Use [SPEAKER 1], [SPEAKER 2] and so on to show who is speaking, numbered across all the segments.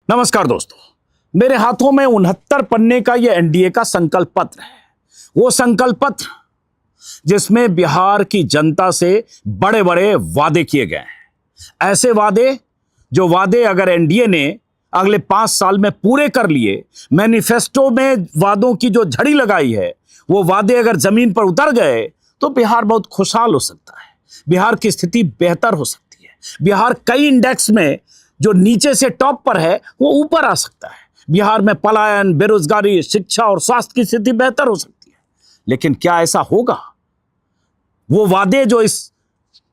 [SPEAKER 1] नमस्कार दोस्तों, मेरे हाथों में 69 पन्ने का यह एनडीए का संकल्प पत्र है। वो संकल्प पत्र जिसमें बिहार की जनता से बड़े बड़े वादे किए गए हैं। ऐसे वादे जो वादे अगर एनडीए ने अगले 5 साल में पूरे कर लिए, मैनिफेस्टो में वादों की जो झड़ी लगाई है, वो वादे अगर जमीन पर उतर गए तो बिहार बहुत खुशहाल हो सकता है। बिहार की स्थिति बेहतर हो सकती है। बिहार कई इंडेक्स में जो नीचे से टॉप पर है वो ऊपर आ सकता है। बिहार में पलायन, बेरोजगारी, शिक्षा और स्वास्थ्य की स्थिति बेहतर हो सकती है। लेकिन क्या ऐसा होगा? वो वादे जो इस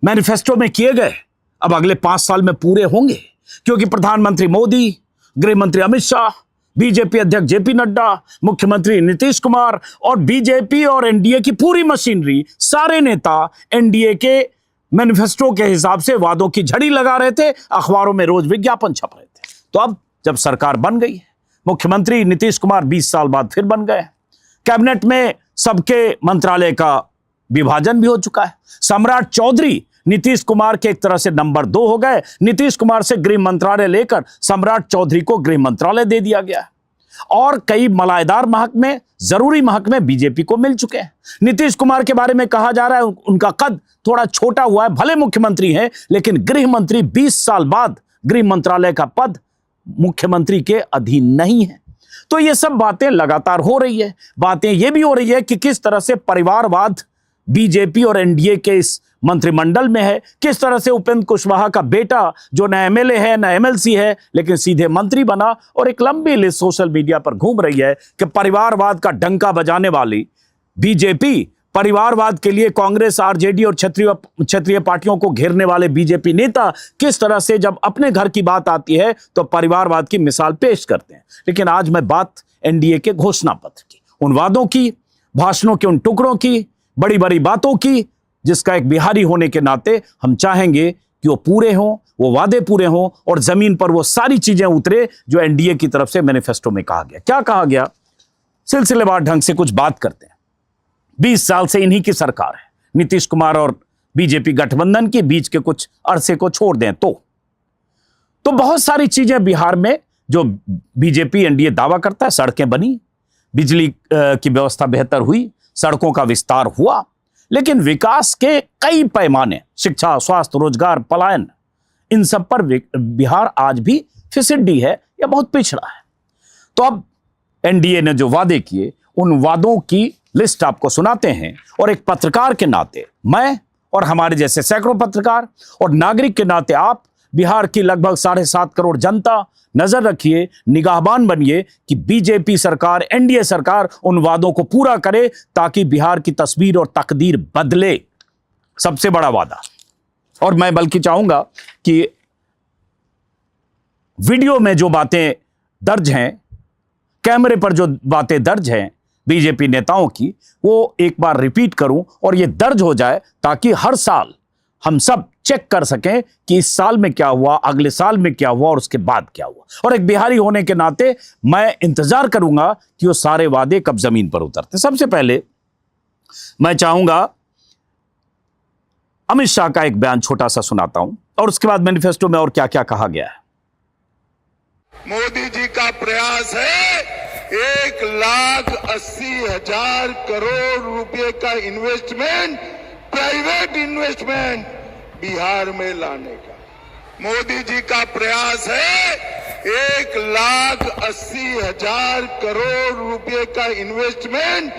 [SPEAKER 1] मैनिफेस्टो में किए गए अब अगले 5 साल में पूरे होंगे? क्योंकि प्रधानमंत्री मोदी, गृह मंत्री अमित शाह, बीजेपी अध्यक्ष जेपी नड्डा, मुख्यमंत्री नीतीश कुमार और बीजेपी और एनडीए की पूरी मशीनरी, सारे नेता एनडीए के मैनिफेस्टो के हिसाब से वादों की झड़ी लगा रहे थे। अखबारों में रोज विज्ञापन छप रहे थे। तो अब जब सरकार बन गई है, मुख्यमंत्री नीतीश कुमार 20 साल बाद फिर बन गए। कैबिनेट में सबके मंत्रालय का विभाजन भी हो चुका है। सम्राट चौधरी नीतीश कुमार के एक तरह से नंबर 2 हो गए। नीतीश कुमार से गृह मंत्रालय लेकर सम्राट चौधरी को गृह मंत्रालय दे दिया गया और कई मलायदार महकमे, जरूरी महकमे बीजेपी को मिल चुके हैं। नीतीश कुमार के बारे में कहा जा रहा है उनका कद थोड़ा छोटा हुआ है। भले मुख्यमंत्री हैं, लेकिन गृह मंत्री 20 साल बाद गृह मंत्रालय का पद मुख्यमंत्री के अधीन नहीं है। तो ये सब बातें लगातार हो रही है। बातें ये भी हो रही है कि किस तरह से परिवारवाद बीजेपी और एनडीए के इस मंत्रिमंडल में है। किस तरह से उपेंद्र कुशवाहा का बेटा, जो न एमएलए है न एमएलसी है, लेकिन सीधे मंत्री बना, और एक लंबी लिस्ट सोशल मीडिया पर घूम रही है कि परिवारवाद का डंका बजाने वाली बीजेपी, परिवारवाद के लिए कांग्रेस, आरजेडी और क्षेत्रीय पार्टियों को घेरने वाले बीजेपी नेता किस तरह से जब अपने घर की बात आती है तो परिवारवाद की मिसाल पेश करते हैं। लेकिन आज मैं बात एनडीए के घोषणा पत्र की, उन वादों की, भाषणों के उन टुकड़ों की, बड़ी बड़ी बातों की, जिसका एक बिहारी होने के नाते हम चाहेंगे कि वो पूरे हों, वो वादे पूरे हों और जमीन पर वो सारी चीजें उतरे जो एनडीए की तरफ से मैनिफेस्टो में कहा गया। क्या कहा गया, सिलसिलेवार ढंग से कुछ बात करते हैं। 20 साल से इन्हीं की सरकार है। नीतीश कुमार और बीजेपी गठबंधन के बीच के कुछ अरसे को छोड़ दें तो बहुत सारी चीजें बिहार में जो बीजेपी एनडीए दावा करता है, सड़कें बनी, बिजली की व्यवस्था बेहतर हुई, सड़कों का विस्तार हुआ, लेकिन विकास के कई पैमाने, शिक्षा, स्वास्थ्य, रोजगार, पलायन, इन सब पर बिहार आज भी फिसड्डी है या बहुत पिछड़ा है। तो अब एनडीए ने जो वादे किए, उन वादों की लिस्ट आपको सुनाते हैं और एक पत्रकार के नाते मैं और हमारे जैसे सैकड़ों पत्रकार और नागरिक के नाते आप, बिहार की लगभग 7.5 करोड़ जनता, नजर रखिए, निगाहबान बनिए कि बीजेपी सरकार, एनडीए सरकार उन वादों को पूरा करे ताकि बिहार की तस्वीर और तकदीर बदले। सबसे बड़ा वादा, और मैं बल्कि चाहूंगा कि वीडियो में जो बातें दर्ज हैं, कैमरे पर जो बातें दर्ज हैं बीजेपी नेताओं की, वो एक बार रिपीट करूं और ये दर्ज हो जाए ताकि हर साल हम सब चेक कर सकें कि इस साल में क्या हुआ, अगले साल में क्या हुआ और उसके बाद क्या हुआ। और एक बिहारी होने के नाते मैं इंतजार करूंगा कि वो सारे वादे कब जमीन पर उतरते। सबसे पहले मैं चाहूंगा अमित शाह का एक बयान छोटा सा सुनाता हूं और उसके बाद मैनिफेस्टो में और क्या क्या कहा गया है।
[SPEAKER 2] मोदी जी का प्रयास है 1,80,000 करोड़ रुपए का इन्वेस्टमेंट, प्राइवेट इन्वेस्टमेंट बिहार में लाने का। मोदी जी का प्रयास है 1,80,000 करोड़ रुपए का इन्वेस्टमेंट,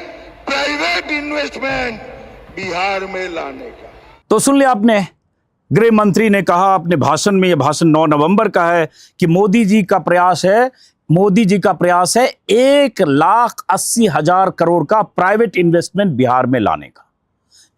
[SPEAKER 2] प्राइवेट इन्वेस्टमेंट बिहार में लाने का।
[SPEAKER 1] तो सुन लिया आपने, गृह मंत्री ने कहा अपने भाषण में, यह भाषण 9 नवंबर का है, कि मोदी जी का प्रयास है 1,80,000 करोड़ का प्राइवेट इन्वेस्टमेंट बिहार में लाने का।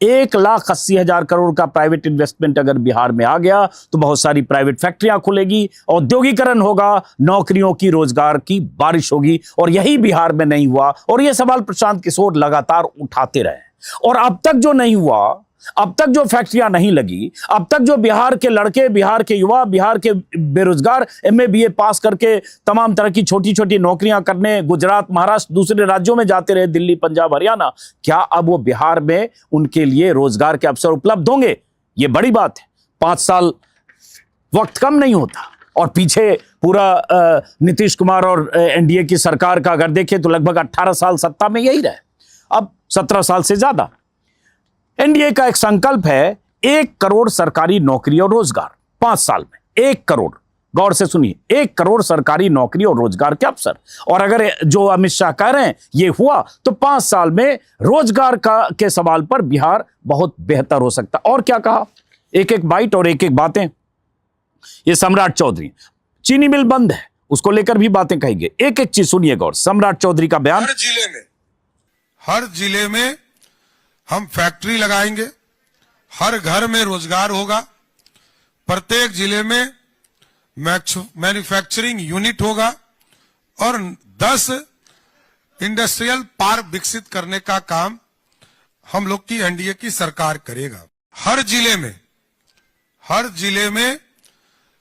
[SPEAKER 1] 1,80,000 करोड़ का प्राइवेट इन्वेस्टमेंट अगर बिहार में आ गया तो बहुत सारी प्राइवेट फैक्ट्रियां खुलेगी, औद्योगिकरण होगा, नौकरियों की, रोजगार की बारिश होगी। और यही बिहार में नहीं हुआ और यह सवाल प्रशांत किशोर लगातार उठाते रहे। और अब तक जो नहीं हुआ, अब तक जो फैक्ट्रियां नहीं लगी, अब तक जो बिहार के लड़के, बिहार के युवा, बिहार के बेरोजगार एमए बीए पास करके तमाम तरह की छोटी छोटी नौकरियां करने गुजरात, महाराष्ट्र, दूसरे राज्यों में जाते रहे, दिल्ली, पंजाब, हरियाणा, क्या अब वो बिहार में उनके लिए रोजगार के अवसर उपलब्ध होंगे? ये बड़ी बात है। 5 साल वक्त कम नहीं होता और पीछे पूरा नीतीश कुमार और एनडीए की सरकार का अगर देखें तो लगभग 18 साल सत्ता में यही रहे, अब 17 साल से ज्यादा। एनडीए का एक संकल्प है 1 करोड़ सरकारी नौकरी और रोजगार 5 साल में। 1 करोड़, गौर से सुनिए, 1 करोड़ सरकारी नौकरी और रोजगार के अवसर। और अगर जो अमित शाह कह रहे हैं ये हुआ तो 5 साल में रोजगार के सवाल पर बिहार बहुत बेहतर हो सकता। और क्या कहा, एक एक बाइट और एक एक बातें। ये सम्राट चौधरी, चीनी मिल बंद है, उसको लेकर भी बातें कही गई। एक एक चीज सुनिए गौर। सम्राट चौधरी का बयान।
[SPEAKER 3] हर जिले में हम फैक्ट्री लगाएंगे, हर घर में रोजगार होगा, प्रत्येक जिले में मैन्युफैक्चरिंग यूनिट होगा और 10 इंडस्ट्रियल पार्क विकसित करने का काम हम लोग की एनडीए की सरकार करेगा। हर जिले में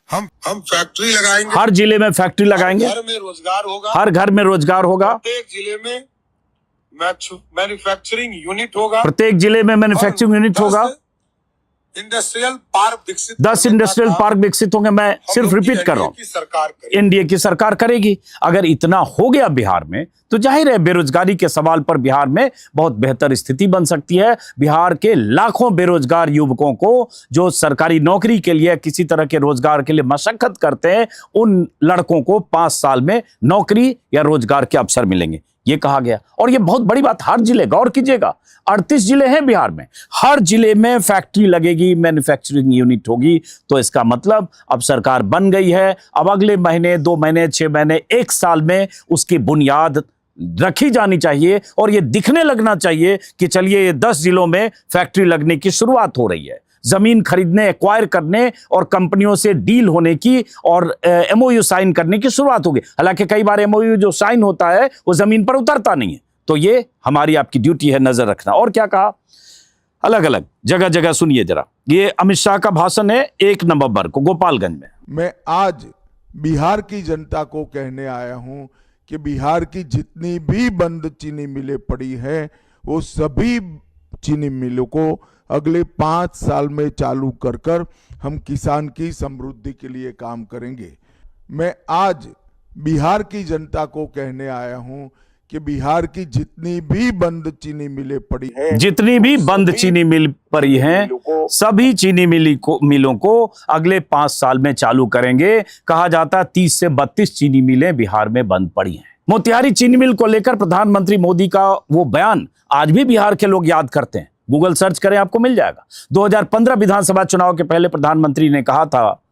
[SPEAKER 3] हम फैक्ट्री लगाएंगे,
[SPEAKER 1] हर जिले में फैक्ट्री लगाएंगे,
[SPEAKER 3] घर में रोजगार होगा,
[SPEAKER 1] हर घर में रोजगार होगा,
[SPEAKER 3] प्रत्येक जिले में मैन्युफैक्चरिंग यूनिट होगा,
[SPEAKER 1] प्रत्येक जिले में मैन्युफैक्चरिंग यूनिट होगा, 10 इंडस्ट्रियल पार्क विकसित होंगे। मैं सिर्फ रिपीट कर रहा हूं, एनडीए की सरकार करेगी। अगर इतना हो गया बिहार में तो जाहिर है बेरोजगारी के सवाल पर बिहार में बहुत बेहतर स्थिति बन सकती है। बिहार के लाखों बेरोजगार युवकों को जो सरकारी नौकरी के लिए किसी तरह के रोजगार के लिए मशक्कत करते हैं, उन लड़कों को 5 साल में नौकरी या रोजगार के अवसर मिलेंगे, ये कहा गया। और ये बहुत बड़ी बात, हर जिले, गौर कीजिएगा, 38 जिले हैं बिहार में, हर जिले में फैक्ट्री लगेगी, मैन्युफैक्चरिंग यूनिट होगी। तो इसका मतलब अब सरकार बन गई है, अब अगले महीने, 2 महीने, 6 महीने, 1 साल में उसकी बुनियाद रखी जानी चाहिए और ये दिखने लगना चाहिए कि चलिए ये 10 जिलों में फैक्ट्री लगने की शुरुआत हो रही है। जमीन खरीदने, एक्वायर करने और कंपनियों से डील होने की और एमओयू साइन करने की शुरुआत होगी। हालांकि कई बार एमओयू जो साइन होता है वो जमीन पर उतरता नहीं है। तो ये हमारी आपकी ड्यूटी है नजर रखना। और क्या कहा, अलग अलग जगह जगह सुनिए जरा। ये अमित शाह का भाषण है 1 नवंबर को गोपालगंज में।
[SPEAKER 4] मैं आज बिहार की जनता को कहने आया हूं कि बिहार की जितनी भी बंद चीनी मिलें पड़ी हैं, वो सभी चीनी मिलों को अगले 5 साल में चालू कर हम किसान की समृद्धि के लिए काम करेंगे। मैं आज बिहार की जनता को कहने आया हूं कि बिहार की जितनी भी बंद चीनी मिलें पड़ी हैं,
[SPEAKER 1] जितनी भी बंद चीनी मिल पड़ी हैं, सभी चीनी मिलों को अगले 5 साल में चालू करेंगे। कहा जाता है 30 से 32 चीनी मिलें बिहार में बंद पड़ी हैं। मोतिहारी चीनी मिल को लेकर प्रधानमंत्री मोदी का वो बयान आज भी बिहार के लोग याद करते हैं। गूगल सर्च करें, आपको मिल जाएगा। 2015 विधानसभा चुनाव के पहले प्रधानमंत्री ने कहा था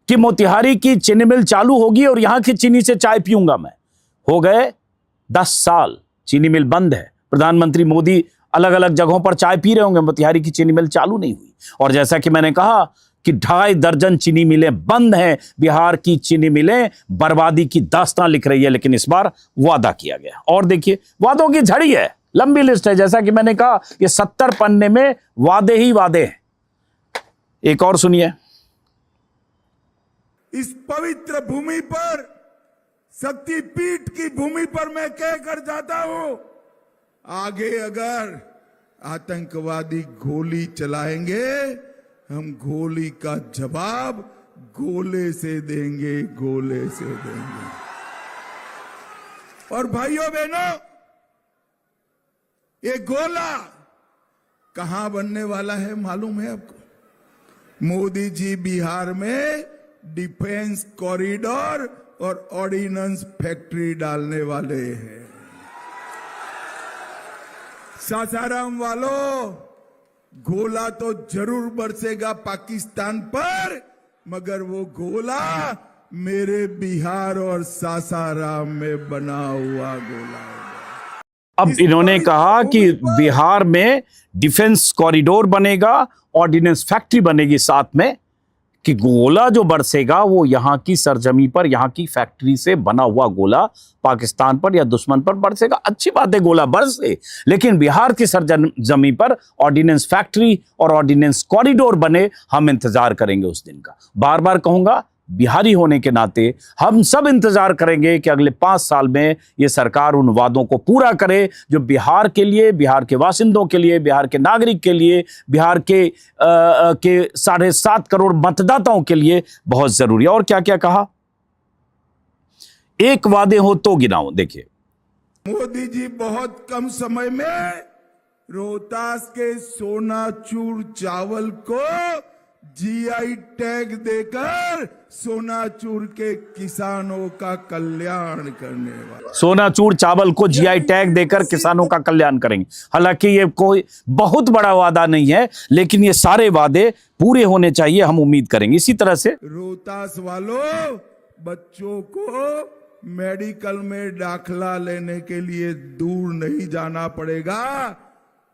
[SPEAKER 1] कि मोतिहारी की चीनी मिल चालू होगी और यहां की चीनी से चाय पीऊंगा मैं। हो गए 10 साल, चीनी मिल बंद है। प्रधानमंत्री मोदी अलग अलग जगहों पर चाय पी रहे होंगे, मोतिहारी की चीनी मिल चालू नहीं हुई। और जैसा कि मैंने कहा कि 2.5 दर्जन चीनी मिलें बंद हैं। बिहार की चीनी मिलें बर्बादी की दास्तां लिख रही है, लेकिन इस बार वादा किया गया। और देखिए, वादों की झड़ी है, लंबी लिस्ट है। जैसा कि मैंने कहा, ये 70 पन्ने में वादे ही वादे हैं। एक और सुनिए।
[SPEAKER 5] इस पवित्र भूमि पर, शक्तिपीठ की भूमि पर मैं कहकर जाता हूं, आगे अगर आतंकवादी गोली चलाएंगे, हम गोली का जवाब गोले से देंगे, गोले से देंगे। और भाइयों बहनों, ये गोला कहां बनने वाला है मालूम है आपको? मोदी जी बिहार में डिफेंस कॉरिडोर और ऑर्डिनेंस फैक्ट्री डालने वाले हैं। सासाराम वालों, गोला तो जरूर बरसेगा पाकिस्तान पर, मगर वो गोला मेरे बिहार और सासाराम में बना हुआ गोला है।
[SPEAKER 1] अब इन्होंने कहा कि बिहार में डिफेंस कॉरिडोर बनेगा, ऑर्डिनेंस फैक्ट्री बनेगी, साथ में कि गोला जो बरसेगा वो यहां की सरजमी पर, यहां की फैक्ट्री से बना हुआ गोला पाकिस्तान पर या दुश्मन पर बरसेगा। अच्छी बात है, गोला बरसे, लेकिन बिहार की सरजमी पर ऑर्डिनेंस फैक्ट्री और ऑर्डिनेंस कॉरिडोर बने, हम इंतजार करेंगे उस दिन का। बार बार कहूंगा, बिहारी होने के नाते हम सब इंतजार करेंगे कि अगले 5 साल में ये सरकार उन वादों को पूरा करे जो बिहार के लिए, बिहार के वासिंदों के लिए, बिहार के नागरिक के लिए, बिहार के 7.5 करोड़ मतदाताओं के लिए बहुत जरूरी है। और क्या क्या कहा, एक वादे हो तो गिनाओ। देखिए,
[SPEAKER 5] मोदी जी बहुत कम समय में रोहतास के सोनाचूर चावल को जीआई टैग देकर सोनाचूर के किसानों का कल्याण करने वाला,
[SPEAKER 1] सोनाचूर चावल को जीआई टैग देकर किसानों का कल्याण करेंगे। हालांकि ये कोई बहुत बड़ा वादा नहीं है, लेकिन ये सारे वादे पूरे होने चाहिए, हम उम्मीद करेंगे। इसी तरह से
[SPEAKER 5] रोहतास वालों, बच्चों को मेडिकल में दाखला लेने के लिए दूर नहीं जाना पड़ेगा।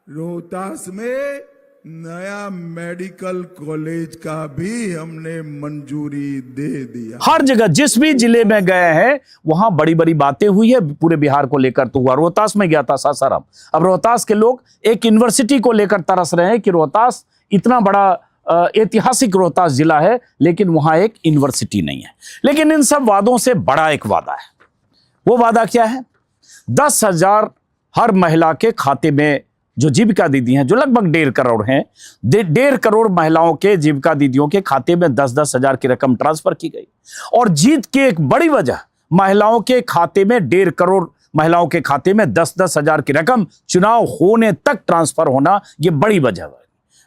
[SPEAKER 5] रोहतास में नया मेडिकल कॉलेज का भी हमने मंजूरी दे दिया।
[SPEAKER 1] हर जगह जिस भी जिले में गए हैं वहां बड़ी बड़ी बातें हुई है, पूरे बिहार को लेकर तो हुआ। रोहतास में गया था सासाराम, अब रोहतास के लोग एक यूनिवर्सिटी को लेकर तरस रहे हैं कि रोहतास इतना बड़ा ऐतिहासिक रोहतास जिला है, लेकिन वहां एक यूनिवर्सिटी नहीं है। लेकिन इन सब वादों से बड़ा एक वादा है। वो वादा क्या है? 10,000 हर महिला के खाते में, जो जीविका दीदी हैं, जो लगभग 1.5 करोड़ हैं, 1.5 करोड़ महिलाओं के जीविका दीदियों के खाते में 10-10 हजार की रकम ट्रांसफर की गई। और जीत की एक बड़ी वजह, महिलाओं के खाते में 1.5 करोड़ महिलाओं के खाते में 10-10 हजार की रकम चुनाव होने तक ट्रांसफर होना, यह बड़ी वजह है।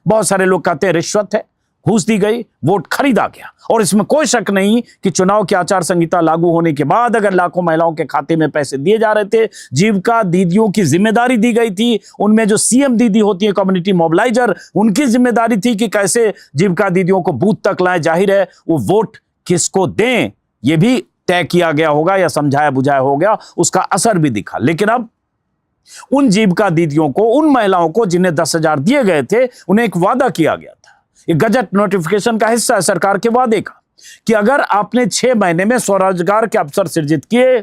[SPEAKER 1] बहुत सारे लोग कहते हैं रिश्वत है, घूस दी गई, वोट खरीदा गया। और इसमें कोई शक नहीं कि चुनाव की आचार संहिता लागू होने के बाद अगर लाखों महिलाओं के खाते में पैसे दिए जा रहे थे, जीविका दीदियों की जिम्मेदारी दी गई थी, उनमें जो सीएम दीदी होती है, कम्युनिटी मोबिलाइजर, उनकी जिम्मेदारी थी कि कैसे जीविका दीदियों को बूथ तक लाएं। जाहिर है वो वोट किसको दें ये भी तय किया गया होगा या समझाया बुझाया हो गया, उसका असर भी दिखा। लेकिन अब उन जीविका दीदियों को, उन महिलाओं को जिन्हें 10,000 दिए गए थे, उन्हें एक वादा किया गया था। ये गजट नोटिफिकेशन का हिस्सा है सरकार के वादे का कि अगर आपने 6 महीने में स्वरोजगार के अवसर सृजित किए,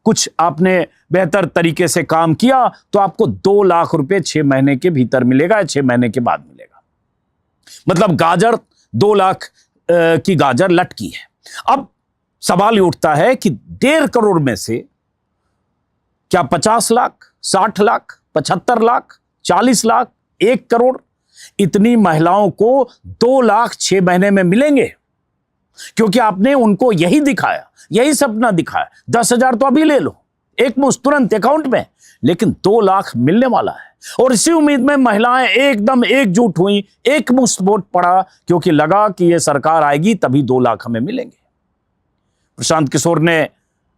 [SPEAKER 1] कुछ आपने बेहतर तरीके से काम किया, तो आपको 2 लाख रुपए 6 महीने के भीतर मिलेगा या 6 महीने के बाद मिलेगा। मतलब गाजर 2 लाख की गाजर लटकी है। अब सवाल ये उठता है कि 1.5 करोड़ में से क्या 50 लाख, 60 लाख, 75 लाख, 40 लाख, 1 करोड़ इतनी महिलाओं को 2 लाख 6 महीने में मिलेंगे? क्योंकि आपने उनको यही दिखाया, यही सपना दिखाया। 10,000 तो अभी ले लो, एक मुश्त तुरंत अकाउंट में, लेकिन 2 लाख मिलने वाला है। और इसी उम्मीद में महिलाएं एकदम एकजुट हुई, एक मुश्त वोट पड़ा, क्योंकि लगा कि यह सरकार आएगी तभी 2 लाख हमें मिलेंगे। प्रशांत किशोर ने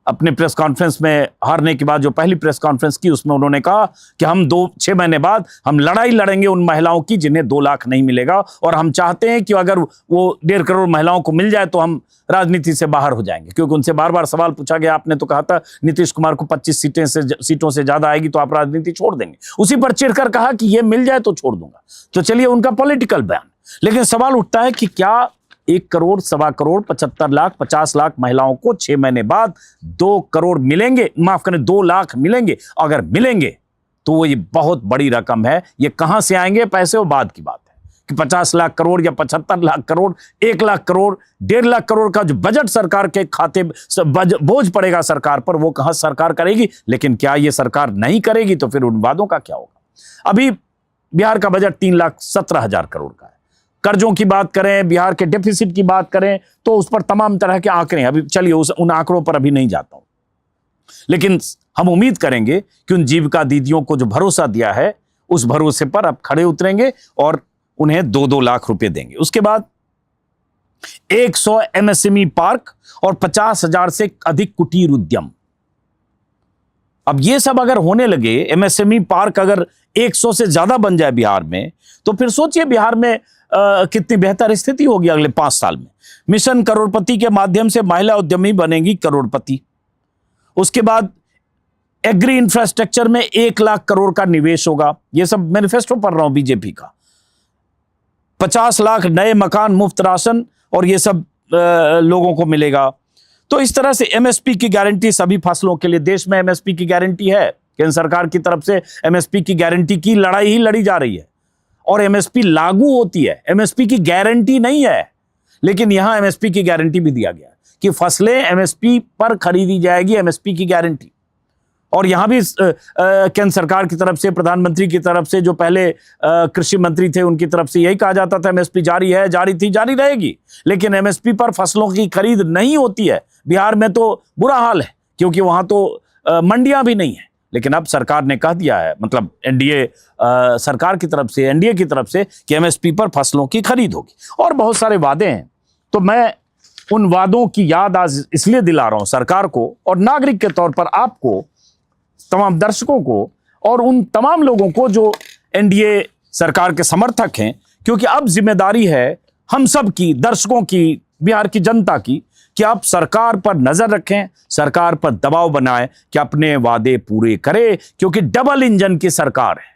[SPEAKER 1] अपने प्रेस कॉन्फ्रेंस में हारने के बाद जो पहली प्रेस कॉन्फ्रेंस की, उसमें उन्होंने कहा कि हम 6 महीने बाद हम लड़ाई लड़ेंगे उन महिलाओं की जिन्हें 2 लाख नहीं मिलेगा, और हम चाहते हैं कि अगर वो 1.5 करोड़ महिलाओं को मिल जाए तो हम राजनीति से बाहर हो जाएंगे। क्योंकि उनसे बार बार सवाल पूछा गया, आपने तो कहा था नीतीश कुमार को 25 सीटों से ज्यादा आएगी तो आप राजनीति छोड़ देंगे। उसी पर चिढ़कर कहा कि ये मिल जाए तो छोड़ दूंगा। तो चलिए, उनका पॉलिटिकल बयान। लेकिन सवाल उठता है कि क्या 1 करोड़, 1.25 करोड़, 75 लाख, 50 लाख महिलाओं को 6 महीने बाद 2 करोड़ मिलेंगे, माफ करें 2 लाख मिलेंगे? अगर मिलेंगे तो ये बहुत बड़ी रकम है। ये कहां से आएंगे पैसे, वो बाद की बात है कि 50 लाख करोड़ या 75 लाख करोड़, 1 लाख करोड़, 1.5 लाख करोड़ का जो बजट सरकार के खाते बोझ पड़ेगा सरकार पर, वो कहां सरकार करेगी। लेकिन क्या ये सरकार नहीं करेगी तो फिर उन वादों का क्या होगा? अभी बिहार का बजट 3,17,000 करोड़ का है। कर्जों की बात करें, बिहार के डेफिसिट की बात करें, तो उस पर तमाम तरह के आंकड़े हैं। अभी चलिए उन आंकड़ों पर अभी नहीं जाता हूं, लेकिन हम उम्मीद करेंगे कि उन जीविका दीदियों को जो भरोसा दिया है, उस भरोसे पर अब खड़े उतरेंगे और उन्हें 2-2 लाख रुपए देंगे। उसके बाद 100 एमएसएमई पार्क और 50,000 से अधिक कुटीर उद्यम। अब ये सब अगर होने लगे, एमएसएमई पार्क अगर 100 से ज्यादा बन जाए बिहार में, तो फिर सोचिए बिहार में कितनी बेहतर स्थिति होगी अगले 5 साल में। मिशन करोड़पति के माध्यम से महिला उद्यमी बनेंगी करोड़पति। उसके बाद एग्री इंफ्रास्ट्रक्चर में 1 लाख करोड़ का निवेश होगा। यह सब मैनिफेस्टो पढ़ रहा हूं बीजेपी का। 50 लाख नए मकान, मुफ्त राशन, और यह सब लोगों को मिलेगा। तो इस तरह से एमएसपी की गारंटी सभी फसलों के लिए। देश में एमएसपी की गारंटी है, केंद्र सरकार की तरफ से एमएसपी की गारंटी की लड़ाई ही लड़ी जा रही है, और एमएसपी लागू होती है। एमएसपी की गारंटी नहीं है, लेकिन यहां एमएसपी की गारंटी भी दिया गया है। कि फसलें एमएसपी पर खरीदी जाएगी, एमएसपी की गारंटी। और यहां भी केंद्र सरकार की तरफ से, प्रधानमंत्री की तरफ से, जो पहले कृषि मंत्री थे उनकी तरफ से यही कहा जाता था एमएसपी जारी है, जारी थी, जारी रहेगी, लेकिन एमएसपी पर फसलों की खरीद नहीं होती है। बिहार में तो बुरा हाल है क्योंकि वहां तो मंडियां भी नहीं है। लेकिन अब सरकार ने कह दिया है, मतलब एनडीए सरकार की तरफ से, एनडीए की तरफ से, कि एमएसपी पर फसलों की खरीद होगी। और बहुत सारे वादे हैं। तो मैं उन वादों की याद आज इसलिए दिला रहा हूं सरकार को और नागरिक के तौर पर आपको, तमाम दर्शकों को और उन तमाम लोगों को जो एनडीए सरकार के समर्थक हैं, क्योंकि अब जिम्मेदारी है हम सब की, दर्शकों की, बिहार की जनता की, कि आप सरकार पर नजर रखें, सरकार पर दबाव बनाएं कि अपने वादे पूरे करे, क्योंकि डबल इंजन की सरकार है।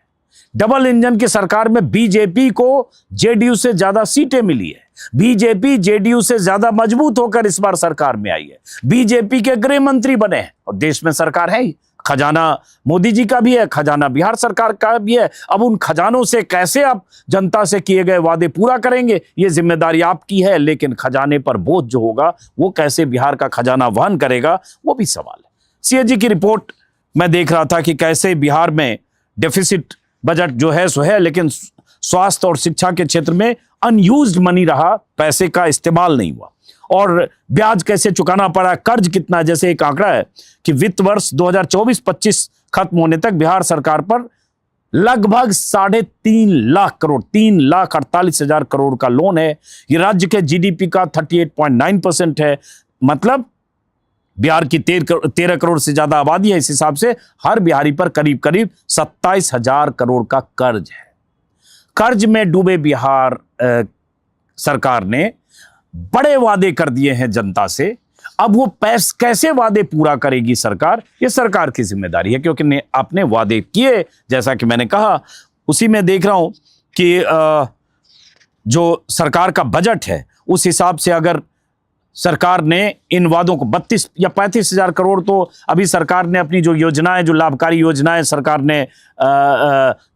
[SPEAKER 1] डबल इंजन की सरकार में बीजेपी को जेडीयू से ज्यादा सीटें मिली है। बीजेपी जेडीयू से ज्यादा मजबूत होकर इस बार सरकार में आई है। बीजेपी के गृह मंत्री बने हैं और देश में सरकार है ही। खजाना मोदी जी का भी है, खजाना बिहार सरकार का भी है। अब उन खजानों से कैसे आप जनता से किए गए वादे पूरा करेंगे, ये जिम्मेदारी आपकी है। लेकिन खजाने पर बोझ जो होगा वो कैसे बिहार का खजाना वहन करेगा, वो भी सवाल है। सीएजी की रिपोर्ट मैं देख रहा था कि कैसे बिहार में डेफिसिट बजट जो है सो है, लेकिन स्वास्थ्य और शिक्षा के क्षेत्र में अनयूज्ड मनी रहा, पैसे का इस्तेमाल नहीं हुआ। और ब्याज कैसे चुकाना पड़ा, कर्ज कितना, जैसे एक आंकड़ा है कि वित्त वर्ष 2024-25 खत्म होने तक बिहार सरकार पर लगभग 3.5 लाख करोड़, 3,48,000 करोड़ का लोन है। ये राज्य के जीडीपी का 38.9% है। मतलब बिहार की 13 करोड़ से ज्यादा आबादी है। इस हिसाब से हर बिहारी पर करीब करीब 27,000 करोड़ का कर्ज है। कर्ज में डूबे बिहार सरकार ने बड़े वादे कर दिए हैं जनता से। अब वो कैसे वादे पूरा करेगी सरकार, ये सरकार की जिम्मेदारी है, क्योंकि आपने वादे किए। जैसा कि मैंने कहा, उसी में देख रहा हूं कि जो सरकार का बजट है उस हिसाब से अगर सरकार ने इन वादों को 32 या 35,000 करोड़, तो अभी सरकार ने अपनी जो योजनाएं, जो लाभकारी योजनाएं सरकार ने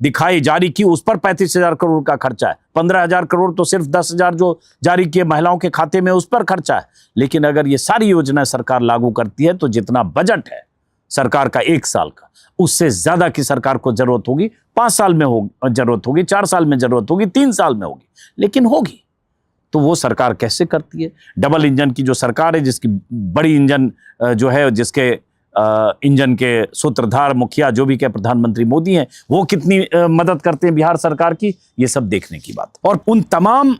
[SPEAKER 1] दिखाई, जारी की, उस पर 35,000 करोड़ का खर्चा है। 15,000 करोड़ तो सिर्फ 10,000 जो जारी किए महिलाओं के खाते में, उस पर खर्चा है। लेकिन अगर ये सारी योजनाएं सरकार लागू करती है तो जितना बजट है सरकार का 1 साल का, उससे ज्यादा की सरकार को जरूरत होगी। 5 साल में जरूरत होगी, 4 साल में जरूरत होगी, 3 साल में होगी, लेकिन होगी। तो वो सरकार कैसे करती है? डबल इंजन की जो सरकार है, जिसकी बड़ी इंजन जो है, जिसके इंजन के सूत्रधार, मुखिया जो भी के प्रधानमंत्री मोदी हैं, वो कितनी मदद करते हैं बिहार सरकार की, ये सब देखने की बात। और उन तमाम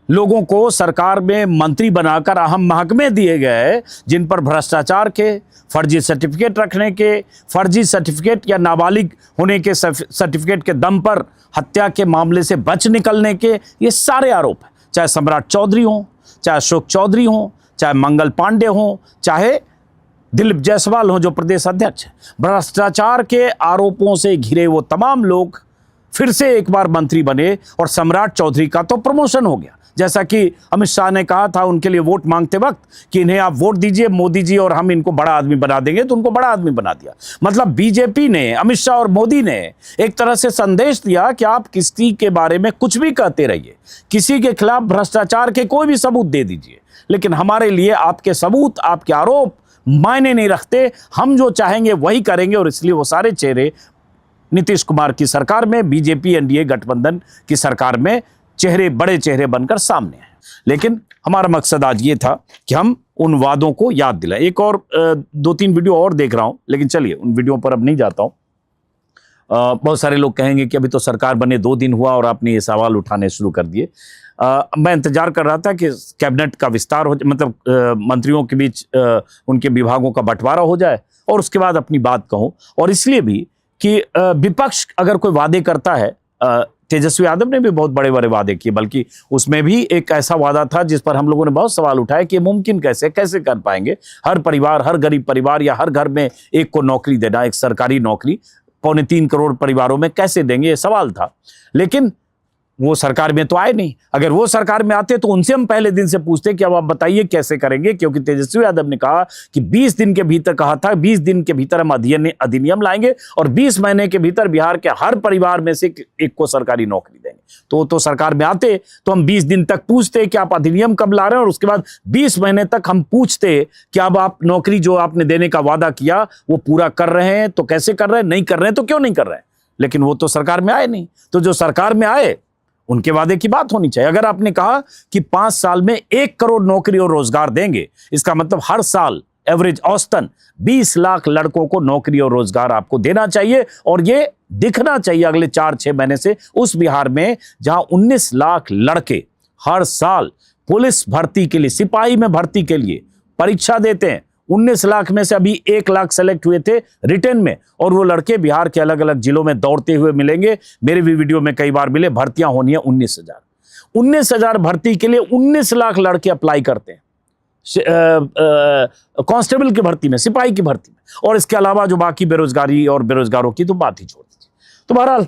[SPEAKER 1] लोगों को सरकार में मंत्री बनाकर अहम महकमे दिए गए जिन पर भ्रष्टाचार के, फर्जी सर्टिफिकेट रखने के, फर्जी सर्टिफिकेट या नाबालिग होने के सर्टिफिकेट के दम पर हत्या के मामले से बच निकलने के, ये सारे आरोप हैं। चाहे सम्राट चौधरी हो, चाहे अशोक चौधरी हो, चाहे मंगल पांडे हो, चाहे दिलीप जायसवाल हो जो प्रदेश अध्यक्ष। भ्रष्टाचार के आरोपों से घिरे वो तमाम लोग फिर से एक बार मंत्री बने और सम्राट चौधरी का तो प्रमोशन हो गया। जैसा कि अमित शाह ने कहा था उनके लिए वोट मांगते वक्त कि इन्हें आप वोट दीजिए मोदी जी और हम इनको बड़ा आदमी बना देंगे, तो उनको बड़ा आदमी बना दिया। मतलब बीजेपी ने, अमित शाह और मोदी ने एक तरह से संदेश दिया कि आप किसी के बारे में कुछ भी कहते रहिए, किसी के खिलाफ भ्रष्टाचार के कोई भी सबूत दे दीजिए, लेकिन हमारे लिए आपके सबूत, आपके आरोप मायने नहीं रखते, हम जो चाहेंगे वही करेंगे। और इसलिए वो सारे चेहरे नीतीश कुमार की सरकार में, बीजेपी एनडीए गठबंधन की सरकार में चेहरे, बड़े चेहरे बनकर सामने हैं। लेकिन हमारा मकसद आज ये था कि हम उन वादों को याद दिलाएं। एक और 2-3 वीडियो और देख रहा हूं, लेकिन चलिए उन वीडियो पर अब नहीं जाता हूं। बहुत सारे लोग कहेंगे कि अभी तो सरकार बने 2 दिन हुआ और आपने ये सवाल उठाने शुरू कर दिए। मैं इंतजार कर रहा था कि कैबिनेट का विस्तार हो, मतलब मंत्रियों के बीच उनके विभागों का बंटवारा हो जाए और उसके बाद अपनी बात कहूं। और इसलिए भी कि विपक्ष अगर कोई वादे करता है, तेजस्वी यादव ने भी बहुत बड़े बड़े वादे किए, बल्कि उसमें भी एक ऐसा वादा था जिस पर हम लोगों ने बहुत सवाल उठाए कि मुमकिन कैसे कर पाएंगे। हर परिवार, हर गरीब परिवार या हर घर में एक को नौकरी देना, एक सरकारी नौकरी 3.25 करोड़ परिवारों में कैसे देंगे, ये सवाल था। लेकिन वो सरकार में तो आए नहीं। अगर वो सरकार में आते तो उनसे हम पहले दिन से पूछते कि अब आप बताइए कैसे करेंगे, क्योंकि तेजस्वी यादव ने कहा कि 20 दिन के भीतर, कहा था 20 दिन के भीतर हम अधिनियम लाएंगे और 20 महीने के भीतर बिहार के हर परिवार में से एक को सरकारी नौकरी देंगे। तो सरकार में आते तो हम 20 दिन तक पूछते कि आप अधिनियम कब ला रहे हैं, और उसके बाद 20 महीने तक हम पूछते कि अब आप नौकरी जो आपने देने का वादा किया वो पूरा कर रहे हैं, तो कैसे कर रहे हैं, नहीं कर रहे हैं तो क्यों नहीं कर रहे हैं। लेकिन वो तो सरकार में आए नहीं। तो जो सरकार में आए उनके वादे की बात होनी चाहिए। अगर आपने कहा कि 5 साल में 1 करोड़ नौकरी और रोजगार देंगे, इसका मतलब हर साल एवरेज औसतन 20 लाख लड़कों को नौकरी और रोजगार आपको देना चाहिए, और ये दिखना चाहिए अगले 4-6 महीने से उस बिहार में जहां 19 लाख लड़के हर साल पुलिस भर्ती के लिए, सिपाही में भर्ती के लिए परीक्षा देते हैं। 19 लाख में से अभी 1 लाख सेलेक्ट हुए थे रिटर्न में, और वो लड़के बिहार के अलग अलग जिलों में दौड़ते हुए मिलेंगे। मेरे भी वीडियो में कई बार मिले। भर्तियां होनी है 19,000। 19,000 भर्ती के लिए 19 लाख लड़के अप्लाई करते हैं, कांस्टेबल की भर्ती में, सिपाही की भर्ती में, और इसके अलावा जो बाकी बेरोजगारी और बेरोजगारों की तो बात ही छोड़ दीजिए। तो बहरहाल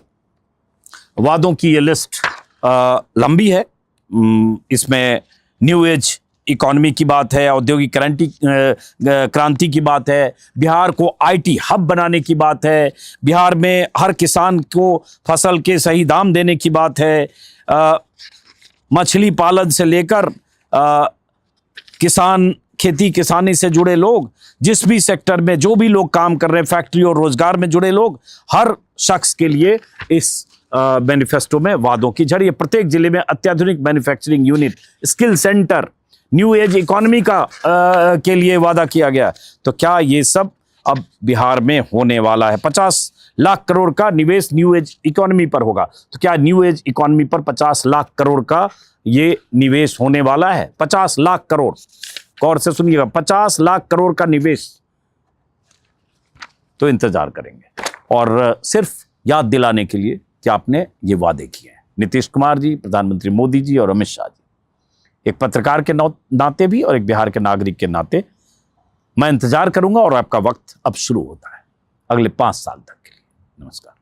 [SPEAKER 1] वादों की ये लिस्ट लंबी है। इसमें न्यू एज इकोनॉमी की बात है, औद्योगिक क्रांति की बात है, बिहार को आईटी हब बनाने की बात है, बिहार में हर किसान को फसल के सही दाम देने की बात है, मछली पालन से लेकर किसान, खेती किसानी से जुड़े लोग, जिस भी सेक्टर में जो भी लोग काम कर रहे हैं, फैक्ट्री और रोजगार में जुड़े लोग, हर शख्स के लिए इस मैनिफेस्टो में वादों की झड़ी है। प्रत्येक जिले में अत्याधुनिक manufacturing unit, skill centre, new age economy का के लिए वादा किया गया। तो क्या ये सब अब बिहार में होने वाला है? 50 लाख करोड़ का निवेश न्यू एज इकोनॉमी पर होगा। तो क्या न्यू एज इकोनॉमी पर 50 लाख करोड़ का ये निवेश होने वाला है? 50 लाख करोड़, गौर से सुनिएगा, 50 लाख करोड़ का निवेश। तो इंतजार करेंगे, और सिर्फ याद दिलाने के लिए कि आपने ये वादे किए हैं। नीतीश कुमार जी, प्रधानमंत्री मोदी जी और अमित शाह जी, एक पत्रकार के नाते भी और एक बिहार के नागरिक के नाते मैं इंतजार करूंगा, और आपका वक्त अब शुरू होता है अगले 5 साल तक के लिए। नमस्कार।